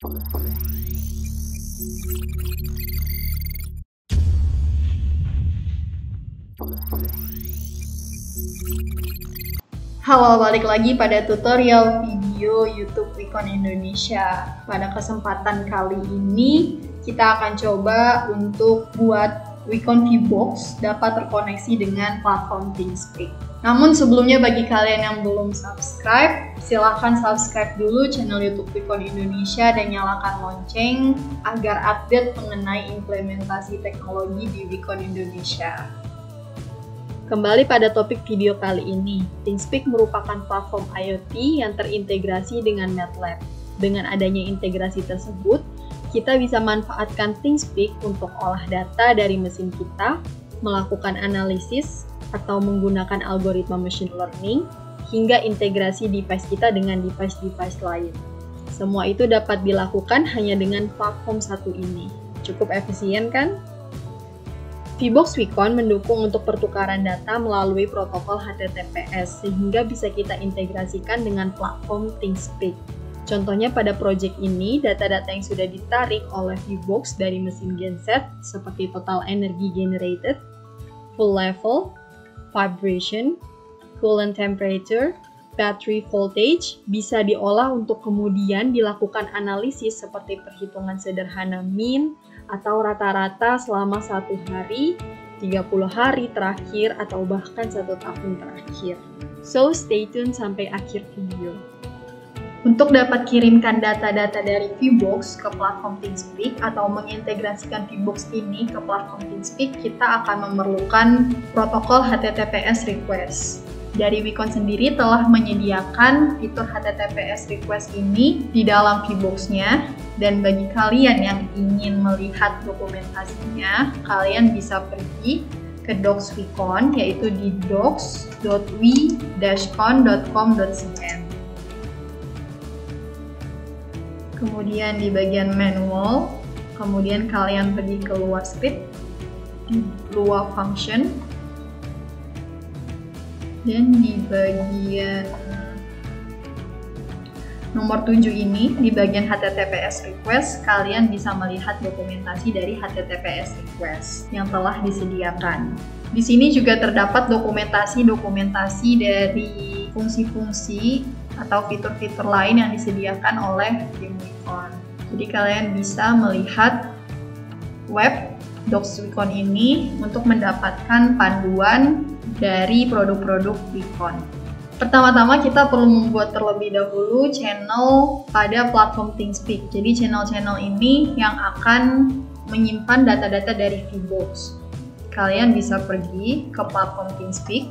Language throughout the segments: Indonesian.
Halo, balik lagi pada tutorial video YouTube Wicon Indonesia. Pada kesempatan kali ini, kita akan coba untuk buat Wicon VBox dapat terkoneksi dengan platform ThingSpeak. Namun sebelumnya bagi kalian yang belum subscribe, silahkan subscribe dulu channel YouTube Wicon Indonesia dan nyalakan lonceng agar update mengenai implementasi teknologi di Wicon Indonesia. Kembali pada topik video kali ini, ThingSpeak merupakan platform IoT yang terintegrasi dengan MATLAB. Dengan adanya integrasi tersebut, kita bisa manfaatkan ThingSpeak untuk olah data dari mesin kita, melakukan analisis, atau menggunakan algoritma machine learning, hingga integrasi device kita dengan device-device lain. Semua itu dapat dilakukan hanya dengan platform satu ini. Cukup efisien kan? VBox Wicon mendukung untuk pertukaran data melalui protokol HTTPS sehingga bisa kita integrasikan dengan platform ThingSpeak. Contohnya pada project ini, data-data yang sudah ditarik oleh VBox dari mesin genset seperti total energy generated, full level, vibration, coolant temperature, battery voltage bisa diolah untuk kemudian dilakukan analisis seperti perhitungan sederhana mean, atau rata-rata selama 1 hari, 30 hari terakhir, atau bahkan 1 tahun terakhir. So, stay tune sampai akhir video. Untuk dapat kirimkan data-data dari VBox ke platform ThingSpeak atau mengintegrasikan VBox ini ke platform ThingSpeak, kita akan memerlukan protokol HTTPS request. Dari Wicon sendiri telah menyediakan fitur HTTPS request ini di dalam VBox-nya, dan bagi kalian yang ingin melihat dokumentasinya, kalian bisa pergi ke docs Wicon, yaitu di docs.wi-con.com.cn. Kemudian di bagian manual, kemudian kalian pergi ke luar script, di luar function, dan di bagian nomor 7 ini, di bagian HTTPS request, kalian bisa melihat dokumentasi dari HTTPS request yang telah disediakan. Di sini juga terdapat dokumentasi dari fungsi-fungsi atau fitur-fitur lain yang disediakan oleh tim Wicon. Jadi kalian bisa melihat web docs Wicon ini untuk mendapatkan panduan dari produk-produk Wicon. Pertama-tama kita perlu membuat terlebih dahulu channel pada platform ThingSpeak. Jadi channel-channel ini yang akan menyimpan data-data dari VBox. Kalian bisa pergi ke platform ThingSpeak.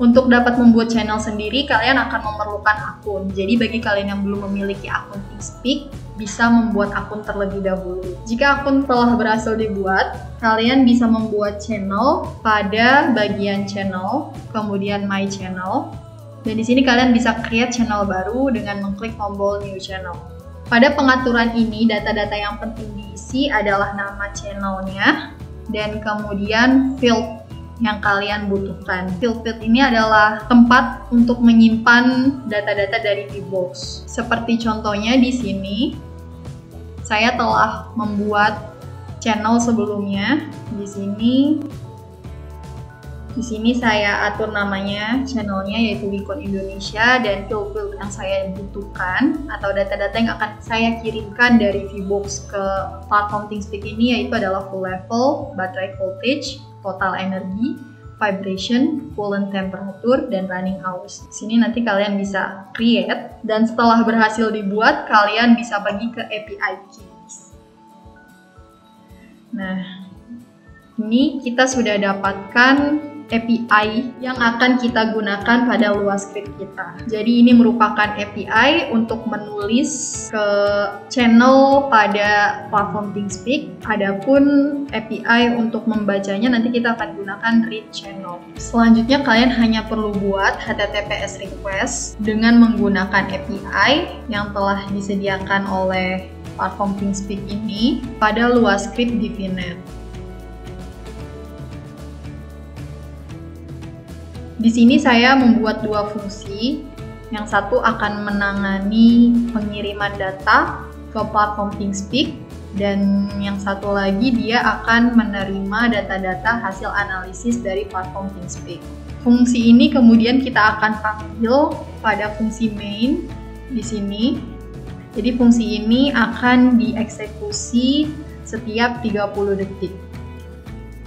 Untuk dapat membuat channel sendiri, kalian akan memerlukan akun. Jadi bagi kalian yang belum memiliki akun ThingSpeak, bisa membuat akun terlebih dahulu. Jika akun telah berhasil dibuat, kalian bisa membuat channel pada bagian channel, kemudian my channel. Dan di sini kalian bisa create channel baru dengan mengklik tombol new channel. Pada pengaturan ini, data-data yang penting diisi adalah nama channelnya dan kemudian field yang kalian butuhkan. Field ini adalah tempat untuk menyimpan data-data dari VBox. Seperti contohnya di sini, saya telah membuat channel sebelumnya. Di sini saya atur namanya channelnya yaitu Wicon Indonesia, dan field yang saya butuhkan atau data-data yang akan saya kirimkan dari VBox ke platform ThingSpeak ini yaitu adalah full level, battery voltage, total energy, vibration, coolant temperature, dan running hours. Di sini nanti kalian bisa create, dan setelah berhasil dibuat, kalian bisa pergi ke API keys. Nah, ini kita sudah dapatkan API yang akan kita gunakan pada luas script kita. Jadi ini merupakan API untuk menulis ke channel pada platform ThingSpeak. Adapun API untuk membacanya nanti kita akan gunakan read channel. Selanjutnya kalian hanya perlu buat HTTPS request dengan menggunakan API yang telah disediakan oleh platform ThingSpeak ini pada luas script di VNet. Di sini saya membuat dua fungsi. Yang satu akan menangani pengiriman data ke platform ThingSpeak, dan yang satu lagi dia akan menerima data-data hasil analisis dari platform ThingSpeak. Fungsi ini kemudian kita akan panggil pada fungsi main di sini. Jadi fungsi ini akan dieksekusi setiap 30 detik.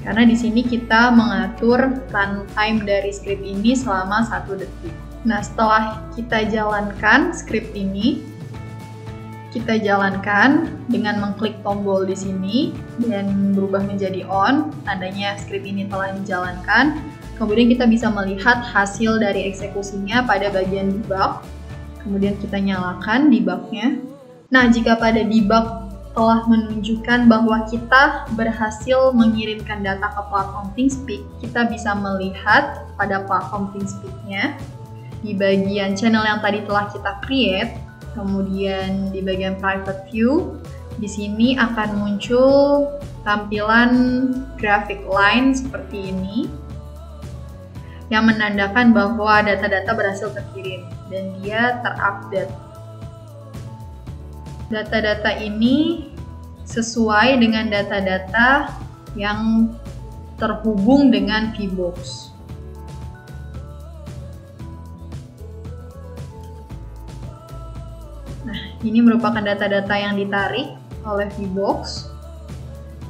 Karena di sini kita mengatur runtime dari script ini selama 1 detik. Nah, setelah kita jalankan script ini, kita jalankan dengan mengklik tombol di sini dan berubah menjadi on, tandanya script ini telah dijalankan. Kemudian kita bisa melihat hasil dari eksekusinya pada bagian debug. Kemudian kita nyalakan debugnya. Nah, jika pada debug telah menunjukkan bahwa kita berhasil mengirimkan data ke platform ThingSpeak, kita bisa melihat pada platform ThingSpeak-nya di bagian channel yang tadi telah kita create, kemudian di bagian private view, di sini akan muncul tampilan graphic line seperti ini yang menandakan bahwa data-data berhasil terkirim dan dia terupdate. Data-data ini sesuai dengan data-data yang terhubung dengan VBox. Nah, ini merupakan data-data yang ditarik oleh VBox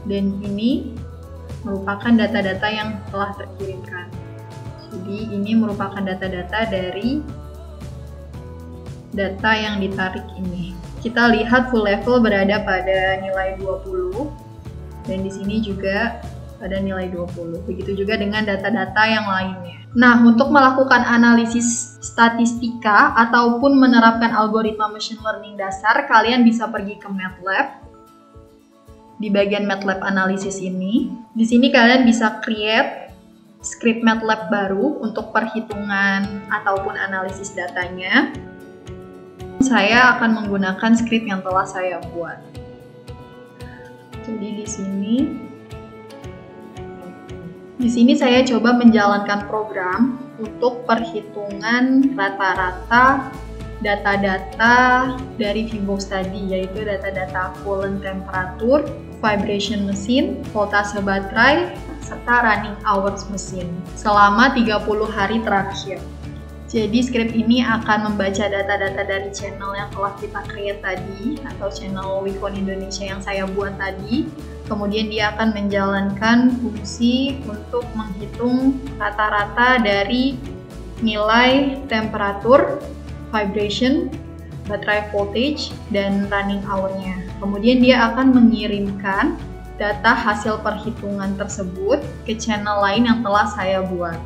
dan ini merupakan data-data yang telah terkirimkan. Jadi ini merupakan data-data dari data yang ditarik ini. Kita lihat full level berada pada nilai 20 dan di sini juga pada nilai 20. Begitu juga dengan data-data yang lainnya. Nah, untuk melakukan analisis statistika ataupun menerapkan algoritma machine learning dasar, kalian bisa pergi ke MATLAB. Di bagian MATLAB analisis ini, di sini kalian bisa create script MATLAB baru untuk perhitungan ataupun analisis datanya. Saya akan menggunakan script yang telah saya buat. Jadi di sini saya coba menjalankan program untuk perhitungan rata-rata data-data dari VBox tadi, yaitu data-data coolant temperatur, vibration mesin, voltase baterai, serta running hours mesin selama 30 hari terakhir. Jadi script ini akan membaca data-data dari channel yang telah kita create tadi atau channel Wicon Indonesia yang saya buat tadi. Kemudian dia akan menjalankan fungsi untuk menghitung rata-rata dari nilai temperatur, vibration, baterai voltage, dan running hour-nya. Kemudian dia akan mengirimkan data hasil perhitungan tersebut ke channel lain yang telah saya buat.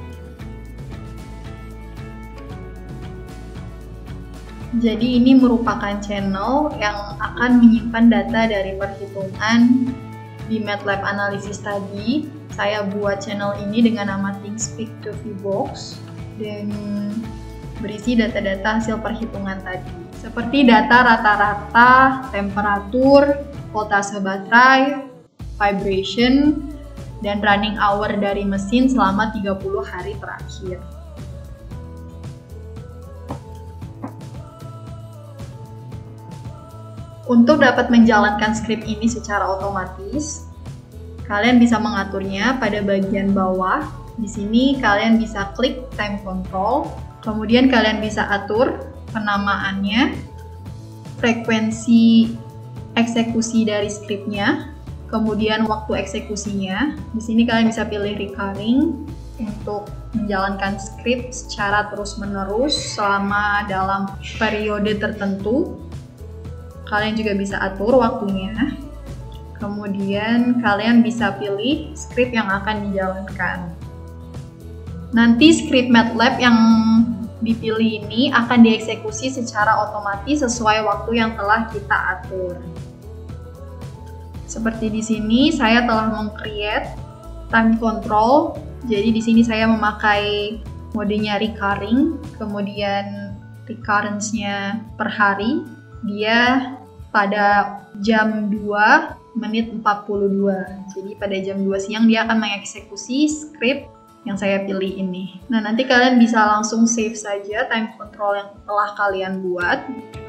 Jadi ini merupakan channel yang akan menyimpan data dari perhitungan di MATLAB analisis tadi. Saya buat channel ini dengan nama ThingSpeak to VBox dan berisi data-data hasil perhitungan tadi. Seperti data rata-rata temperatur, voltase baterai, vibration, dan running hour dari mesin selama 30 hari terakhir. Untuk dapat menjalankan script ini secara otomatis, kalian bisa mengaturnya pada bagian bawah. Di sini kalian bisa klik time control, kemudian kalian bisa atur penamaannya, frekuensi eksekusi dari scriptnya, kemudian waktu eksekusinya. Di sini kalian bisa pilih recurring untuk menjalankan script secara terus-menerus selama dalam periode tertentu. Kalian juga bisa atur waktunya. Kemudian kalian bisa pilih script yang akan dijalankan. Nanti script MATLAB yang dipilih ini akan dieksekusi secara otomatis sesuai waktu yang telah kita atur. Seperti di sini saya telah meng-create time control. Jadi di sini saya memakai modenya recurring, kemudian recurrence-nya per hari. Dia pada jam 2 menit 42. Jadi pada jam 2 siang dia akan mengeksekusi script yang saya pilih ini. Nah, nanti kalian bisa langsung save saja time control yang telah kalian buat.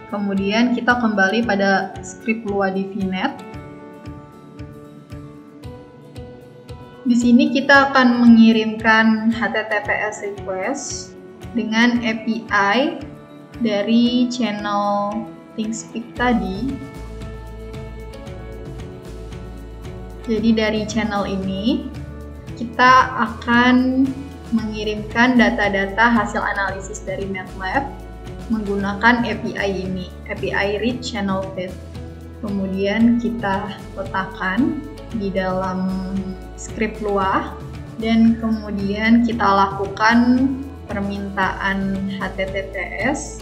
Kemudian kita kembali pada script Lua di VNet. Di sini kita akan mengirimkan HTTPS request dengan API dari channel ThinkSpeak tadi. Jadi dari channel ini kita akan mengirimkan data-data hasil analisis dari MATLAB menggunakan API ini, API Read Channel Feed. Kemudian kita letakkan di dalam script Lua dan kemudian kita lakukan permintaan HTTPS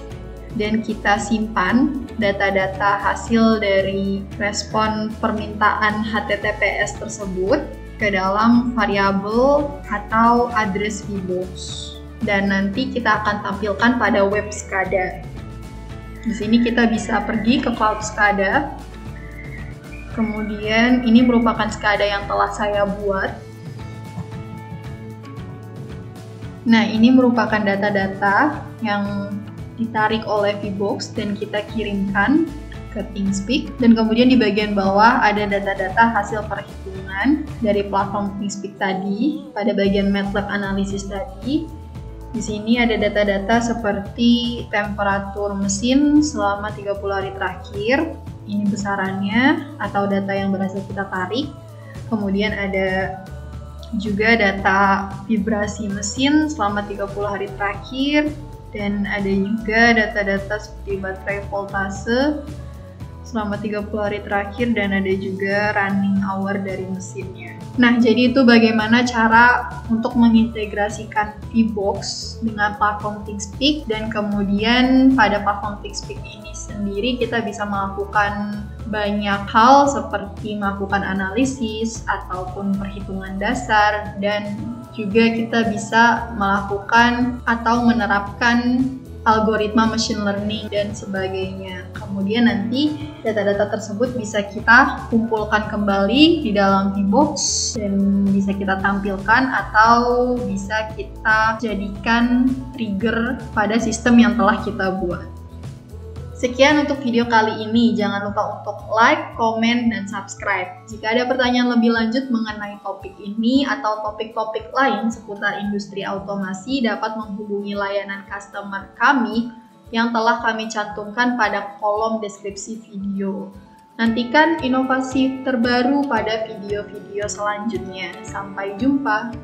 dan kita simpan data-data hasil dari respon permintaan HTTPS tersebut ke dalam variabel atau address VBox, dan nanti kita akan tampilkan pada web SCADA. Di sini kita bisa pergi ke Cloud SCADA. Kemudian ini merupakan SCADA yang telah saya buat. Nah, ini merupakan data-data yang ditarik oleh VBox dan kita kirimkan ke ThinkSpeak, dan kemudian di bagian bawah ada data-data hasil perhitungan dari platform ThinkSpeak tadi pada bagian MATLAB analisis tadi. Di sini ada data-data seperti temperatur mesin selama 30 hari terakhir, ini besarannya atau data yang berhasil kita tarik. Kemudian ada juga data vibrasi mesin selama 30 hari terakhir, dan ada juga data-data seperti baterai voltase selama 30 hari terakhir, dan ada juga running hour dari mesinnya. Nah, jadi itu bagaimana cara untuk mengintegrasikan VBox dengan platform ThinkSpeak, dan kemudian pada platform ThinkSpeak ini sendiri kita bisa melakukan banyak hal seperti melakukan analisis ataupun perhitungan dasar, dan juga kita bisa melakukan atau menerapkan algoritma machine learning dan sebagainya. Kemudian nanti data-data tersebut bisa kita kumpulkan kembali di dalam VBox dan bisa kita tampilkan atau bisa kita jadikan trigger pada sistem yang telah kita buat. Sekian untuk video kali ini. Jangan lupa untuk like, komen, dan subscribe. Jika ada pertanyaan lebih lanjut mengenai topik ini atau topik-topik lain seputar industri otomasi, dapat menghubungi layanan customer kami yang telah kami cantumkan pada kolom deskripsi video. Nantikan inovasi terbaru pada video-video selanjutnya. Sampai jumpa!